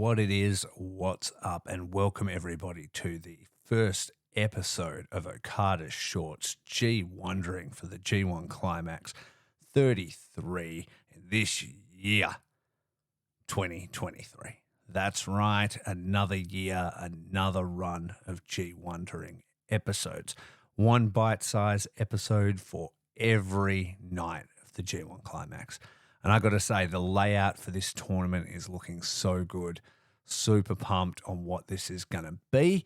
what it is, what's up, and welcome everybody to the first episode of Okada's Shorts G Wondering for the G1 Climax 33 this year, 2023. That's right, another year, another run of G Wondering episodes. One bite-sized episode for every night of the G1 Climax. And I got to say, the layout for this tournament is looking so good. Super pumped on what this is going to be.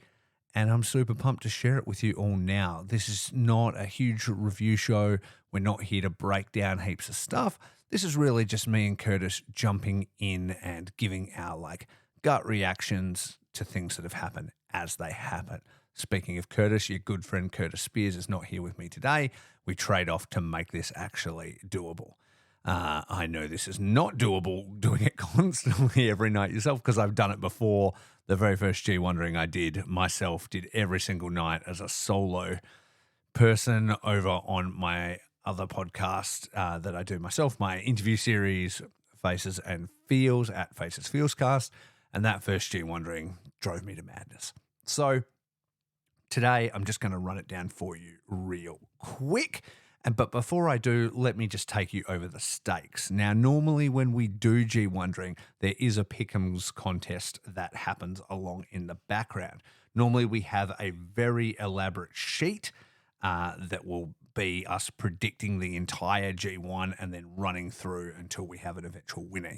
And I'm super pumped to share it with you all now. This is not a huge review show. We're not here to break down heaps of stuff. This is really just me and Curtis jumping in and giving our gut reactions to things that have happened as they happen. Speaking of Curtis, your good friend Curtis Spears is not here with me today. We trade off to make this actually doable. I know this is not doable doing it constantly every night yourself because I've done it before. The very first G Wondering I did myself, did every single night as a solo person over on my other podcast that I do myself, my interview series, Faces and Feels at Faces Feels Cast. And that first G Wondering drove me to madness. So today I'm just going to run it down for you real quick. But before I do, let me just take you over the stakes. Now, normally when we do G Wondering, there is a pick'ems contest that happens along in the background. Normally we have a very elaborate sheet that will be us predicting the entire G1 and then running through until we have an eventual winner,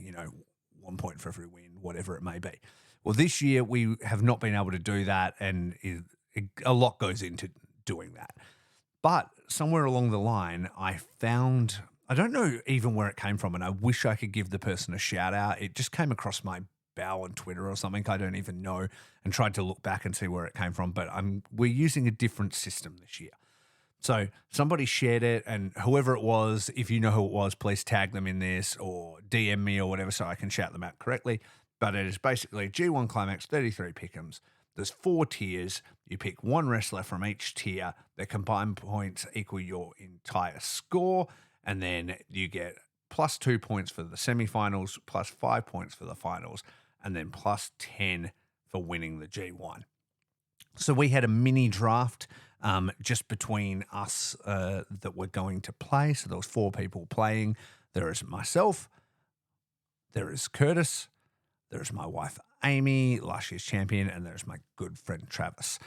1 point for every win, whatever it may be. Well, this year we have not been able to do that, and a lot goes into doing that. But somewhere along the line, I found, I don't know even where it came from, and I wish I could give the person a shout out. It just came across my bow on Twitter or something. I don't even know, and tried to look back and see where it came from. But we're using a different system this year. So somebody shared it, and whoever it was, if you know who it was, please tag them in this or DM me or whatever so I can shout them out correctly. But it is basically G1 Climax 33 pick'ems. There's 4 tiers. You pick one wrestler from each tier. Their combined points equal your entire score. And then you get plus 2 points for the semifinals, plus 5 points for the finals, and then plus 10 for winning the G1. So we had a mini draft just between us that we're going to play. So there was 4 people playing. There is myself. There is Curtis. There's my wife, Amy, last year's champion, and there's my good friend, Travis.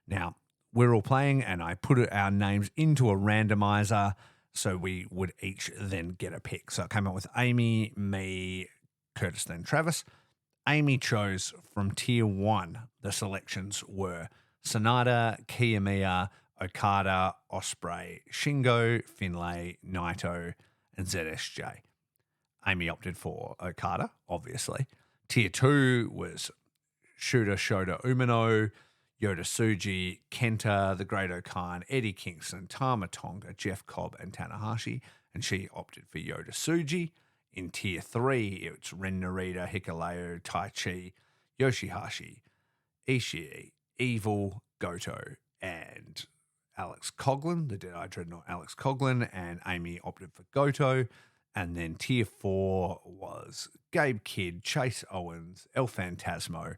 Now, we're all playing, and I put our names into a randomizer so we would each then get a pick. So it came up with Amy, me, Curtis, then Travis. Amy chose from tier 1. The selections were Sonata, Kiyomiya, Okada, Ospreay, Shingo, Finlay, Naito, and ZSJ. Amy opted for Okada, obviously. Tier 2 was Shooter, Shota, Umino, Yota Tsuji, Kenta, The Great Okan, Eddie Kingston, Tama Tonga, Jeff Cobb, and Tanahashi, and she opted for Yota Tsuji. In Tier 3, it's Ren Narita, Hikuleo, Tai Chi, Yoshihashi, Ishii, Evil, Goto, and Alex Coughlin, the Dead Eye Dreadnought Alex Coughlin, and Amy opted for Goto. And then Tier 4 was Gabe Kidd, Chase Owens, El Phantasmo,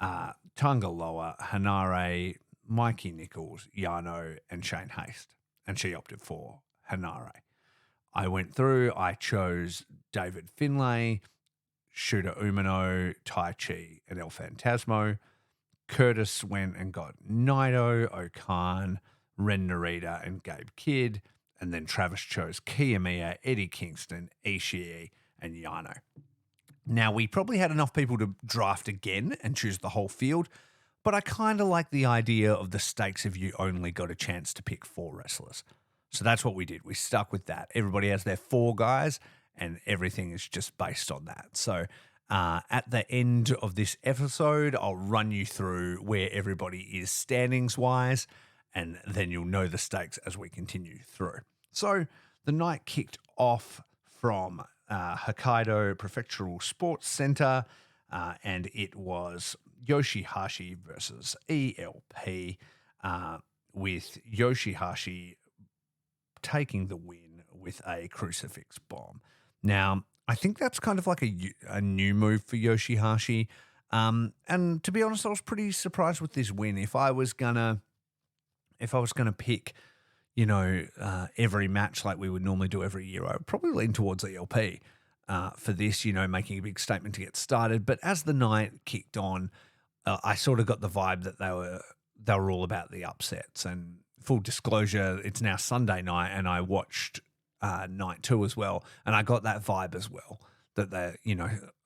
Tangaloa, Hanare, Mikey Nichols, Yano, and Shane Haste. And she opted for Hanare. I went through, I chose David Finlay, Shooter Umino, Tai Chi, and El Phantasmo. Curtis went and got Naito, Okan, Ren Narita, and Gabe Kidd. And then Travis chose Kiyomiya, Eddie Kingston, Ishii, and Yano. Now, we probably had enough people to draft again and choose the whole field, but I kind of like the idea of the stakes if you only got a chance to pick 4 wrestlers. So that's what we did. We stuck with that. Everybody has their 4 guys, and everything is just based on that. So at the end of this episode, I'll run you through where everybody is standings-wise, and then you'll know the stakes as we continue through. So the night kicked off from Hokkaido Prefectural Sports Center, and it was Yoshihashi versus ELP, with Yoshihashi taking the win with a crucifix bomb. Now, I think that's kind of like a new move for Yoshihashi. And to be honest, I was pretty surprised with this win. If I was gonna pick, every match like we would normally do every year, I would probably lean towards ELP for this, making a big statement to get started. But as the night kicked on, I sort of got the vibe that they were all about the upsets. And full disclosure, it's now Sunday night, and I watched night two as well, and I got that vibe as well that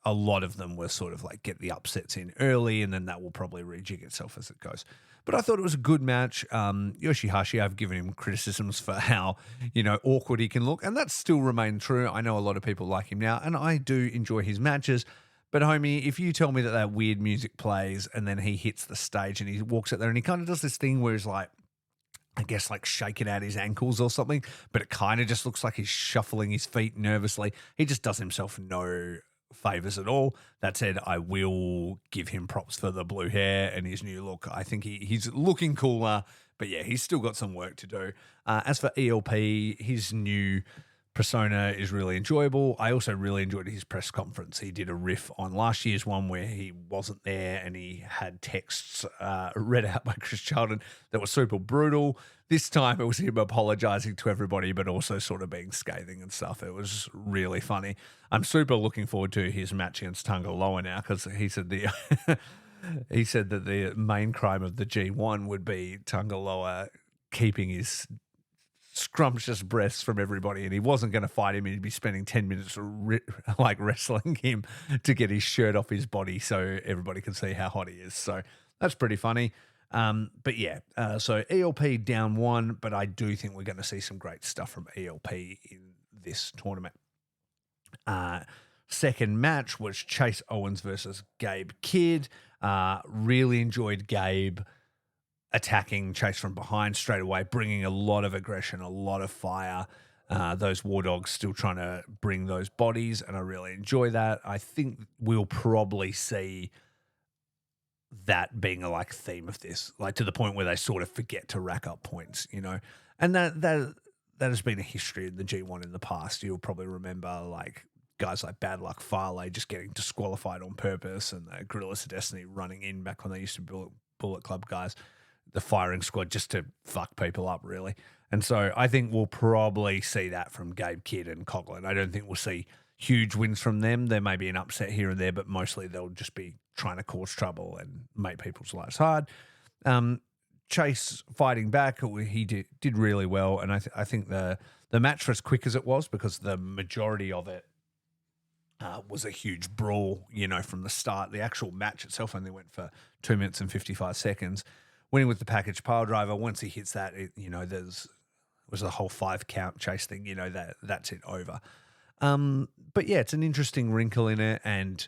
a lot of them were sort of like get the upsets in early, and then that will probably rejig itself as it goes. But I thought it was a good match. Yoshihashi, I've given him criticisms for how, awkward he can look, and that's still remained true. I know a lot of people like him now, and I do enjoy his matches. But homie, if you tell me that weird music plays and then he hits the stage and he walks out there and he kind of does this thing where he's like, I guess like shaking out his ankles or something, but it kind of just looks like he's shuffling his feet nervously. He just does himself no favors at all. That said, I will give him props for the blue hair and his new look. I think he's looking cooler, but yeah, he's still got some work to do. As for ELP, his new persona is really enjoyable. I also really enjoyed his press conference. He did a riff on last year's one where he wasn't there and he had texts read out by Chris Charlton that were super brutal. This time it was him apologizing to everybody, but also sort of being scathing and stuff. It was really funny. I'm super looking forward to his match against Tonga Loa now, because he said he said that the main crime of the G1 would be Tonga Loa keeping his scrumptious breasts from everybody, and he wasn't going to fight him. He'd be spending 10 minutes wrestling him to get his shirt off his body so everybody can see how hot he is. So that's pretty funny. But yeah, so ELP down one, but I do think we're going to see some great stuff from ELP in this tournament. Second match was Chase Owens versus Gabe Kidd. Really enjoyed Gabe attacking Chase from behind straight away, bringing a lot of aggression, a lot of fire. Those War Dogs still trying to bring those bodies, and I really enjoy that. I think we'll probably see that being a theme of this, to the point where they sort of forget to rack up points, and that has been a history in the G1 in the past. You'll probably remember guys like Bad Luck Farley just getting disqualified on purpose, and the Gorillas of Destiny running in back when they used to be Bullet Club guys, the firing squad, just to fuck people up, really. And so I think we'll probably see that from Gabe Kidd and Coughlin. I don't think we'll see huge wins from them. There may be an upset here and there, but mostly they'll just be trying to cause trouble and make people's lives hard. Chase fighting back, he did really well, and I think the match, was as quick as it was, because the majority of it was a huge brawl, from the start. The actual match itself only went for 2 minutes and 55 seconds. Winning with the package pile driver, once he hits that, there's was a whole 5 count Chase thing, that's it, over. But yeah, it's an interesting wrinkle in it, and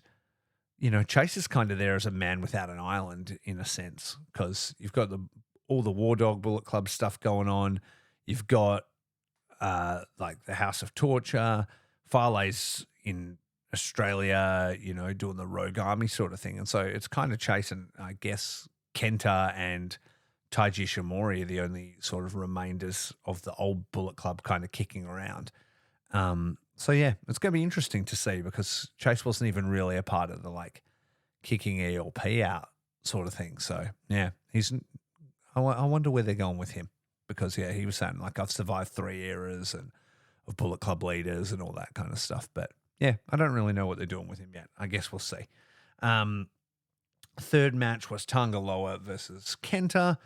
Chase is kind of there as a man without an island in a sense, because you've got all the War Dog Bullet Club stuff going on. You've got the House of Torture, Farley's in Australia, doing the Rogue Army sort of thing, and so it's kind of Chase and I guess Kenta and Taiji Shimori are the only sort of remainders of the old Bullet Club kind of kicking around. So yeah, it's going to be interesting to see, because Chase wasn't even really a part of the kicking ELP out sort of thing. So yeah, I wonder where they're going with him, because yeah, he was saying I've survived 3 eras and of Bullet Club leaders and all that kind of stuff. But yeah, I don't really know what they're doing with him yet. I guess we'll see. Third match was Tonga Loa versus Kenta.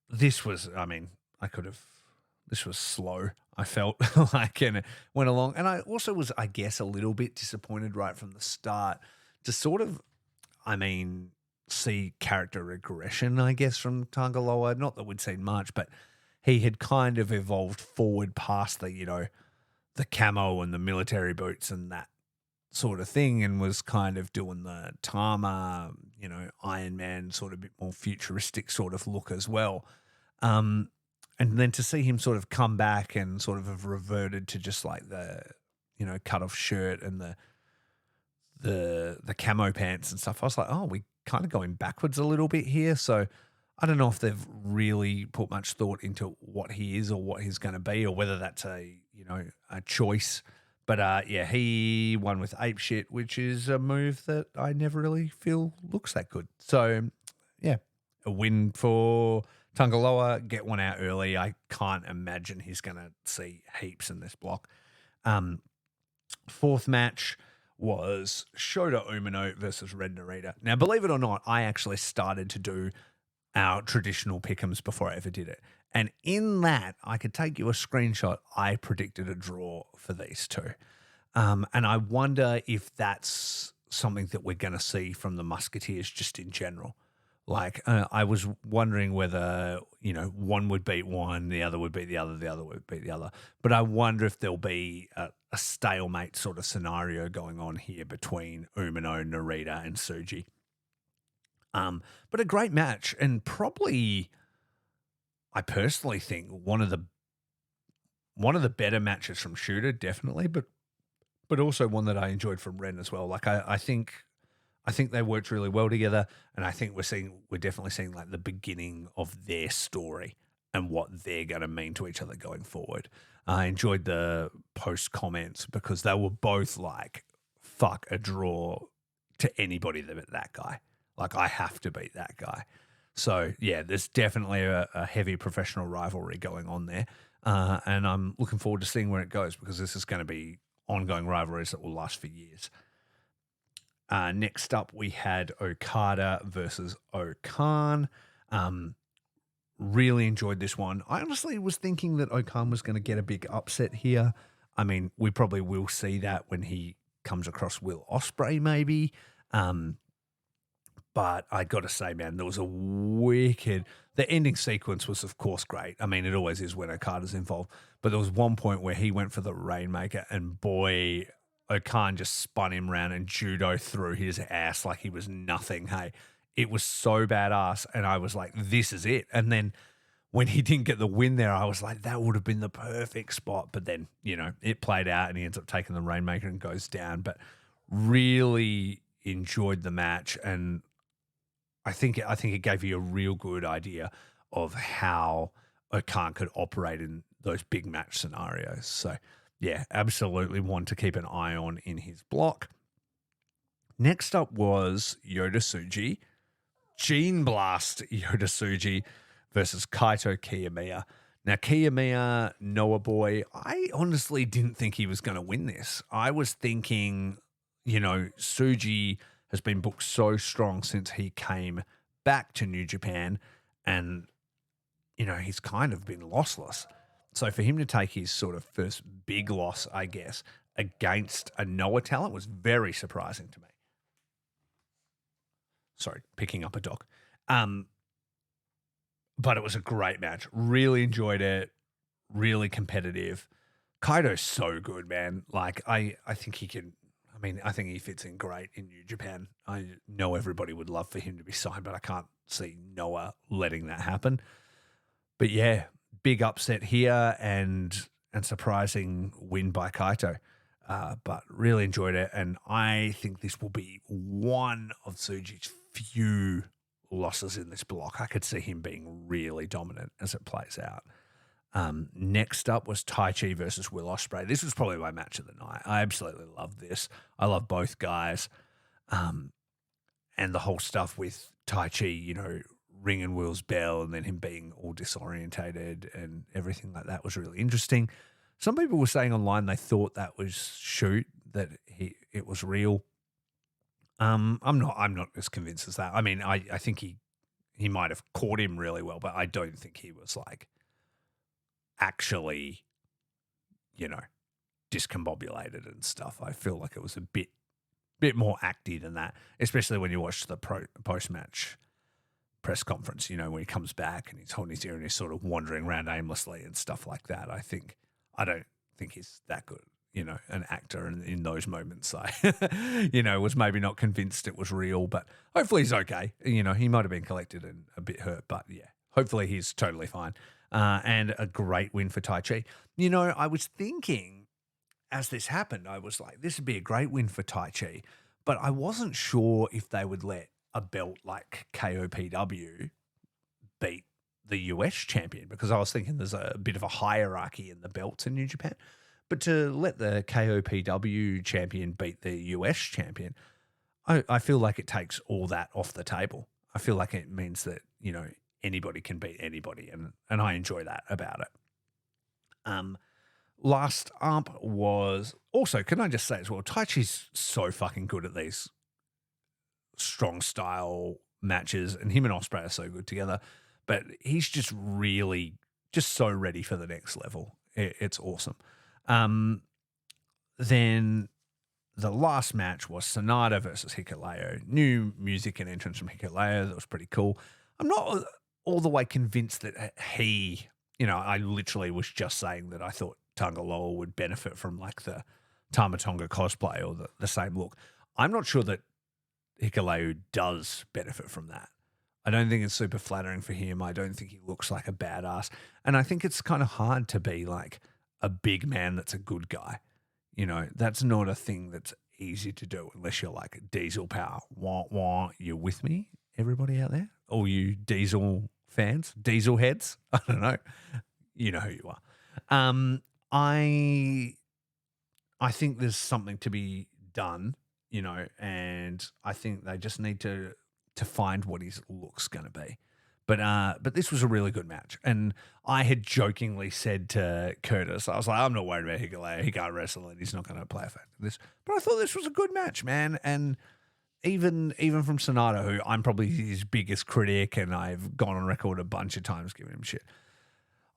This was, this was slow. I felt and it went along. And I also was, I guess, a little bit disappointed right from the start to sort of, see character regression, I guess, from Tonga Loa. Not that we'd seen much, but he had kind of evolved forward past the camo and the military boots and that sort of thing, and was kind of doing the Tama, Iron Man sort of bit more futuristic sort of look as well. And then to see him sort of come back and sort of have reverted to just the, cut off shirt and the camo pants and stuff, I was like, oh, we kind of going backwards a little bit here. So I don't know if they've really put much thought into what he is or what he's going to be, or whether that's a choice But yeah, he won with ape shit, which is a move that I never really feel looks that good. So yeah, a win for Tungaloa, get one out early. I can't imagine he's going to see heaps in this block. Fourth match was Shota Umino versus Red Narita. Now, believe it or not, I actually started to do our traditional pick'ems before I ever did it. And in that, I could take you a screenshot. I predicted a draw for these two. And I wonder if that's something that we're going to see from the Musketeers just in general. Like, I was wondering whether, one would beat one, the other would beat the other would beat the other. But I wonder if there'll be a stalemate sort of scenario going on here between Umino, Narita, and Tsuji. But a great match, and probably, I personally think one of the better matches from Shooter, definitely, but also one that I enjoyed from Ren as well. Like I think they worked really well together, and I think we're definitely seeing like the beginning of their story and what they're going to mean to each other going forward. I enjoyed the post comments because they were both like, "Fuck a draw to anybody that beat that guy. Like I have to beat that guy." So yeah, there's definitely a heavy professional rivalry going on there, and I'm looking forward to seeing where it goes because this is going to be ongoing rivalries that will last for years. Next up, we had Okada versus Okan. Really enjoyed this one. I honestly was thinking that Okan was going to get a big upset here. I mean, we probably will see that when he comes across Will Ospreay, maybe. But I got to say, man, there was a wicked... The ending sequence was, of course, great. I mean, it always is when Okada's involved. But there was one point where he went for the Rainmaker, and boy, Okan just spun him around and judo through his ass like he was nothing. Hey, it was so badass. And I was like, this is it. And then when he didn't get the win there, I was like, that would have been the perfect spot. But then, it played out and he ends up taking the Rainmaker and goes down. But really enjoyed the match, and I think it gave you a real good idea of how Okan could operate in those big match scenarios. So, yeah, absolutely one to keep an eye on in his block. Next up was Yota Tsuji, Gene Blast Yota Tsuji versus Kaito Kiyomiya. Now, Kiyomiya, Noah boy, I honestly didn't think he was going to win this. I was thinking, Tsuji has been booked so strong since he came back to New Japan, and, he's kind of been lossless. So for him to take his sort of first big loss, I guess, against a Noah talent was very surprising to me. Sorry, picking up a dog. But it was a great match. Really enjoyed it. Really competitive. Kaito's so good, man. Like, I think he can... I think he fits in great in New Japan. I know everybody would love for him to be signed, but I can't see Noah letting that happen. But yeah, big upset here and surprising win by Kaito. But really enjoyed it, and I think this will be one of Tsuji's few losses in this block. I could see him being really dominant as it plays out. Next up was Tai Chi versus Will Ospreay. This was probably my match of the night. I absolutely love this. I love both guys. And the whole stuff with Tai Chi, ringing Will's bell and then him being all disorientated and everything like that was really interesting. Some people were saying online they thought that was shoot, that it was real. I'm not as convinced as that. I mean, I think he might have caught him really well, but I don't think he was like actually, discombobulated and stuff. I feel like it was a bit more acty than that, especially when you watch the post-match press conference, when he comes back and he's holding his ear and he's sort of wandering around aimlessly and stuff like that. I don't think he's that good, an actor in those moments. I, was maybe not convinced it was real, but hopefully he's okay. He might have been collected and a bit hurt, but yeah, hopefully he's totally fine. And a great win for Tai Chi. I was thinking as this happened, I was like, this would be a great win for Tai Chi, but I wasn't sure if they would let a belt like KOPW beat the US champion, because I was thinking there's a bit of a hierarchy in the belts in New Japan. But to let the KOPW champion beat the US champion, I feel like it takes all that off the table. I feel like it means that, anybody can beat anybody, and I enjoy that about it. Last up was also, can I just say as well, Taichi's so fucking good at these strong style matches, and him and Ospreay are so good together, but he's just really just so ready for the next level. It's awesome. Then the last match was Sonata versus Hikuleo. New music and entrance from Hikuleo. That was pretty cool. I'm not all the way convinced that he, I literally was just saying that I thought Tangaloa would benefit from like the Tamatonga cosplay or the same look. I'm not sure that Hikuleo does benefit from that. I don't think it's super flattering for him. I don't think he looks like a badass. And I think it's kind of hard to be like a big man that's a good guy. That's not a thing that's easy to do unless you're like Diesel Power. Wah, wah. You with me, everybody out there? All you Diesel fans, Diesel heads? I don't know. You know who you are. I think there's something to be done, and I think they just need to find what his look's going to be. But this was a really good match. And I had jokingly said to Curtis, I was like, I'm not worried about Hikuleo. He can't wrestle and he's not going to play a factor in this. But I thought this was a good match, man. And even from Sonata, who I'm probably his biggest critic, and I've gone on record a bunch of times giving him shit,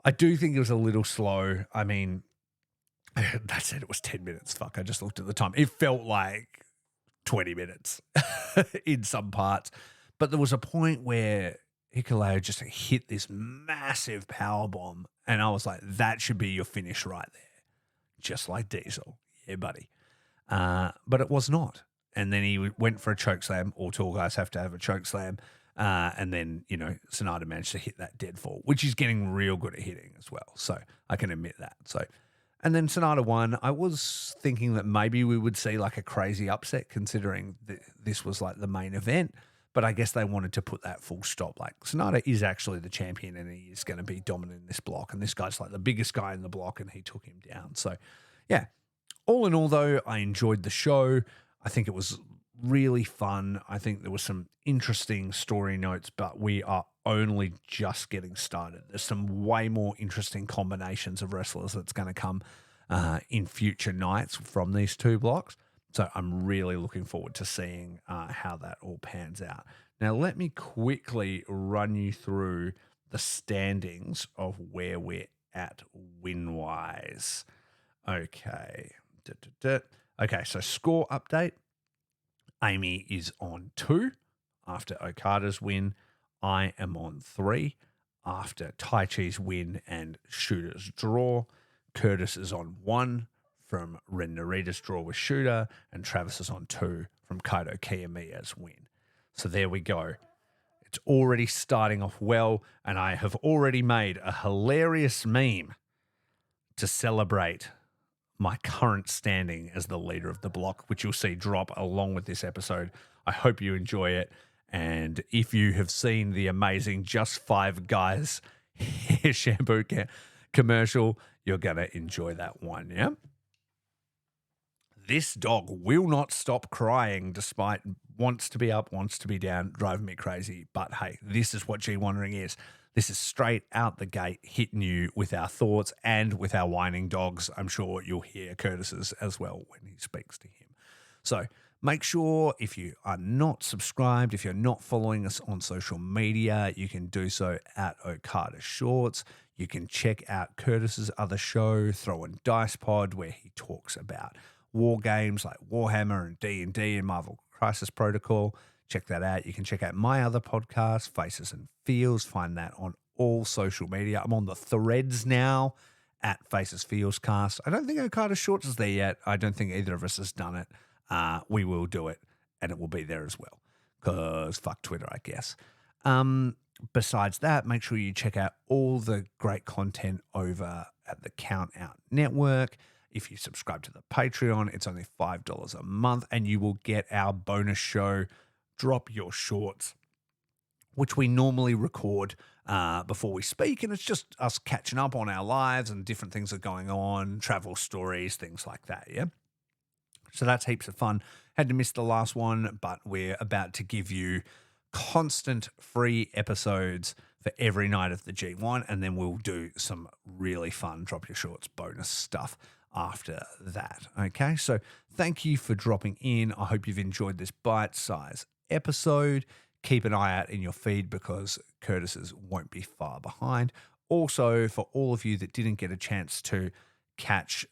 I do think it was a little slow. I mean, that said, it was 10 minutes. Fuck, I just looked at the time. It felt like 20 minutes in some parts. But there was a point where Hikuleo just hit this massive power bomb, and I was like, that should be your finish right there. Just like Diesel. Yeah, buddy. But it was not. And then he went for a choke slam. All tall guys have to have a choke slam. And then, Sonata managed to hit that dead fall, which he's getting real good at hitting as well. So I can admit that. And then Sonata won. I was thinking that maybe we would see like a crazy upset considering this was like the main event. But I guess they wanted to put that full stop. Like, Sonata is actually the champion and he is going to be dominant in this block. And this guy's like the biggest guy in the block and he took him down. So, yeah. All in all, though, I enjoyed the show. I think it was really fun. I think there were some interesting story notes, but we are only just getting started. There's some way more interesting combinations of wrestlers that's going to come in future nights from these two blocks. So I'm really looking forward to seeing how that all pans out. Now, let me quickly run you through the standings of where we're at win-wise. Okay. Okay, so score update. Amy is on 2 after Okada's win. I am on 3 after Taichi's win and Shooter's draw. Curtis is on 1 from Ren Narita's draw with Shooter, and Travis is on 2 from Kaito Kiyomiya's win. So there we go. It's already starting off well, and I have already made a hilarious meme to celebrate my current standing as the leader of the block, which you'll see drop along with this episode. I hope you enjoy it. And if you have seen the amazing Just 5 Guys hair shampoo commercial, you're going to enjoy that one, yeah? This dog will not stop crying despite wants to be up, wants to be down, driving me crazy. But hey, this is what G1ring is. This is straight out the gate hitting you with our thoughts and with our whining dogs. I'm sure you'll hear Curtis's as well when he speaks to him. So make sure if you are not subscribed, if you're not following us on social media, you can do so at Okada Shorts. You can check out Curtis's other show, Throwing Dice Pod, where he talks about war games like Warhammer and D&D and Marvel Crisis Protocol. Check that out. You can check out my other podcast, Faces and Feels. Find that on all social media. I'm on the threads now at Faces Feels Cast. I don't think Okada Shorts is there yet. I don't think either of us has done it. We will do it, and it will be there as well. Because fuck Twitter, I guess. Besides that, make sure you check out all the great content over at the Count Out Network. If you subscribe to the Patreon, it's only $5 a month, and you will get our bonus show, Drop Your Shorts, which we normally record before we speak. And it's just us catching up on our lives and different things that are going on, travel stories, things like that. Yeah. So that's heaps of fun. Had to miss the last one, but we're about to give you constant free episodes for every night of the G1. And then we'll do some really fun Drop Your Shorts bonus stuff after that. Okay. So thank you for dropping in. I hope you've enjoyed this bite-sized episode. Keep an eye out in your feed because Curtis's won't be far behind. Also, for all of you that didn't get a chance to catch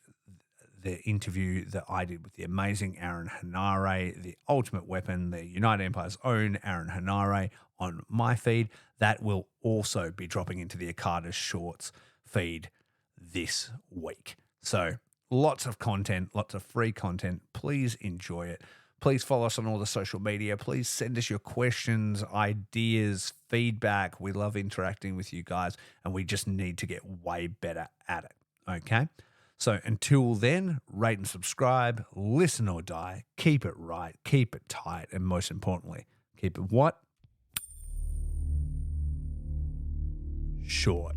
the interview that I did with the amazing Aaron Hanare, the Ultimate Weapon, the United Empire's own Aaron Hanare on my feed, that will also be dropping into the Okada Shorts feed this week. So lots of content, lots of free content. Please enjoy it. Please follow us on all the social media. Please send us your questions, ideas, feedback. We love interacting with you guys, and we just need to get way better at it. Okay? So until then, rate and subscribe, listen or die, keep it right, keep it tight, and most importantly, keep it what? Short.